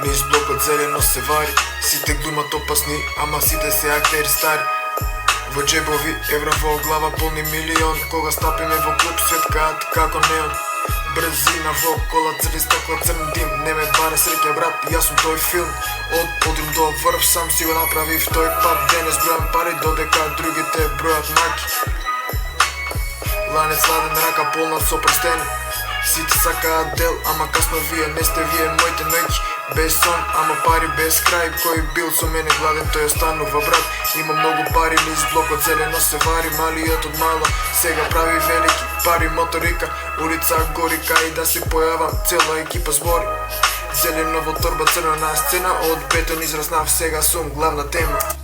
низ блокот зелено се вари. Сите глумат опасни, ама сите се актери стари. Во джебови евра, во глава полни милион. Кога стапиме во клуб, светкаат како неон. Брзина во кола, црни стекла, црн дим. Не ме бара среќа брат, јас сум тој филм. Од подрум до врв, сам си го направив тој пат. Денес бројам пари, додека другите бројат маки. Ланец ладен, рака полна со прстени. Сите сакаат дел, ама касно вие не сте вие моите ноќи. Без сон, ама пари без крај. Кој бил со мене гладен, тој останува брат. Има многу пари, низ блокот зелено се вари. Малиот од мало, сега прави велики пари. Моторика, улица Горика, и да се појавам, цела екипа збори. Зелено во торба, црна на сцена, од бетон израснав, сега сум главна тема.